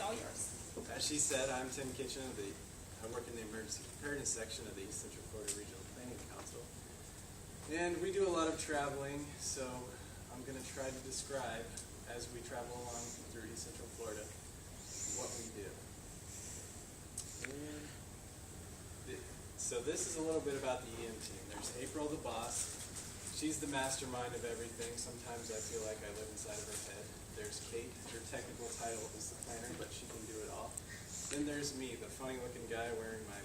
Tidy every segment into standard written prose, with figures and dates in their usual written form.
all yours. As she said, I'm Tim Kitchen. I work in the Emergency Preparedness section of the East Central Florida Regional Planning Council. And we do a lot of traveling, so I'm going to try to describe, as we travel along through East Central Florida, what we do. So this is a little bit about the EM team. There's April, the boss. She's the mastermind of everything. Sometimes I feel like I live inside of her head. There's Kate. Her technical title is the planner, but she can do it all. Then there's me, the funny-looking guy wearing my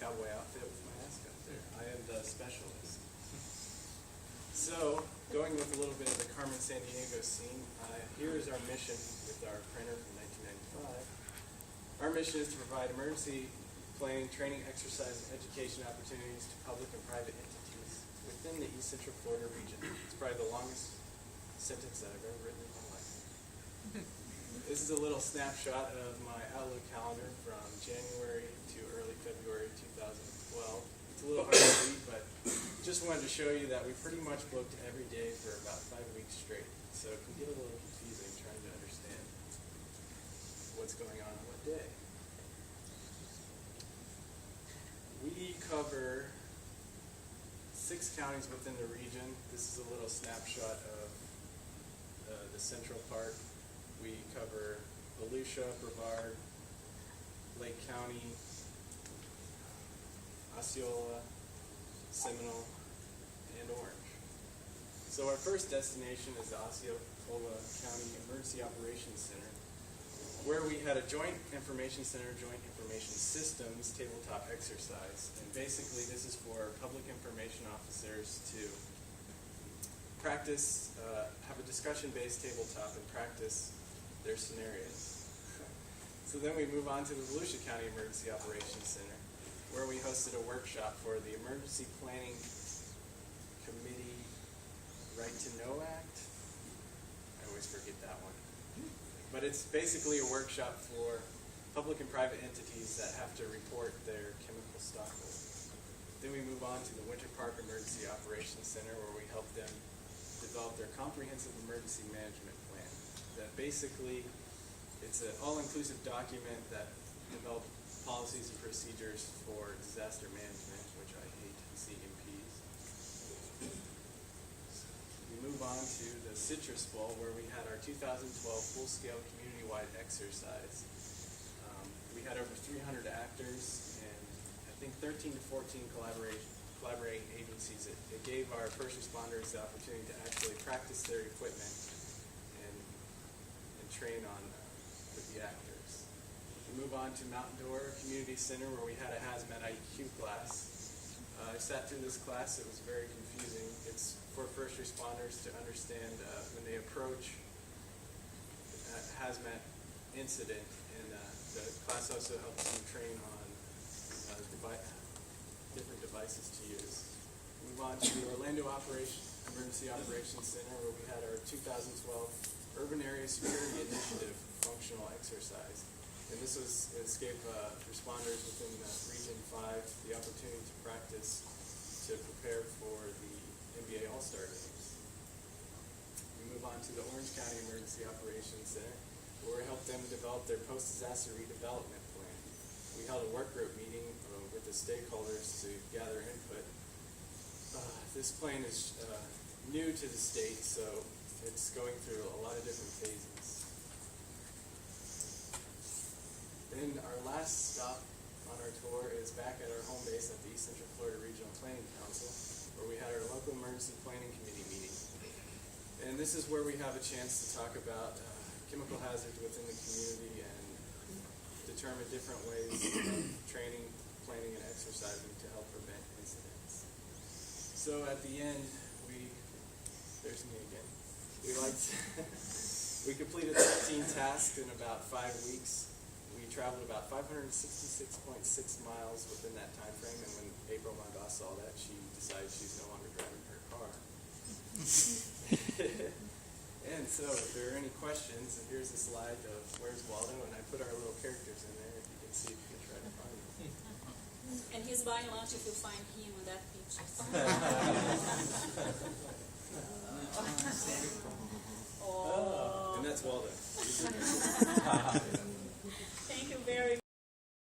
cowboy outfit with my ascot there. I am the specialist. So, going with a little bit of the Carmen San Diego scene, here is our mission with our printer from 1995. Our mission is to provide emergency planning, training, exercise, and education opportunities to public and private entities within the East Central Florida region. It's probably the longest sentence that I've ever written in my life. This is a little snapshot of my Outlook calendar from January to early February 2012. It's a little hard to read, but just wanted to show you that we pretty much booked every day for about 5 weeks straight. So it can get a little confusing trying to understand what's going on what day. We cover 6 counties within the region. This is a little snapshot of the central part. We cover VOLUSIA, Brevard, Lake County, Osceola, Seminole, and Orange. So our first destination is the Osceola County Emergency Operations Center, where we had a joint information center, joint information systems tabletop exercise. And basically this is for public information officers to practice, have a discussion-based tabletop and practice their scenarios. So then we move on to the Volusia County Emergency Operations Center, where we hosted a workshop for the Emergency Planning Committee Right to Know Act. I always forget that one. But it's basically a workshop for public and private entities that have to report their chemical stock holdings. Then we move on to the Winter Park Emergency Operations Center, where we help them develop their comprehensive emergency management plan. That basically, it's an all-inclusive document that develops policies and procedures for disaster management, which I hate, CMPs. We move on to the Citrus Bowl, where we had our 2012 full-scale community-wide exercise. We had over 300 actors and I think 13 to 14 collaborating agencies. It gave our first responders the opportunity to actually practice their equipment and train on with the actors. We move on to Mountain Door Community Center, where we had a hazmat IQ class. I sat through this class. It was very confusing. It's for first responders to understand when they approach a hazmat incident, and the class also helps them train on different devices to use. Move on to the Orlando Emergency Operations Center, where we had our 2012 Urban Area Security Initiative functional exercise. And this gave responders within Region 5 the opportunity to practice to prepare for the NBA All-Star Games. We move on to the Orange County Emergency Operations Center, where we helped them develop their post-disaster redevelopment plan. We held a work group meeting with the stakeholders to gather input. This plan is new to the state, so it's going through a lot of different phases. Then our last stop on our tour is back at our home base at the East Central Florida Regional Planning Council, where we had our local emergency planning committee meeting. And this is where we have a chance to talk about chemical hazards within the community and determine different ways of training, planning, and exercising to help prevent incidents. So at the end, there's me again. We completed 13 tasks in about 5 weeks. We traveled about 566.6 miles within that time frame, and when April, my boss, saw that, she decided she's no longer driving her car. And so, if there are any questions, here's a slide of Where's Waldo, and I put our little characters in there, if you can see if you can try to find them. And he's buying lunch if you find him in that picture. And And that's Waldo. Thank you very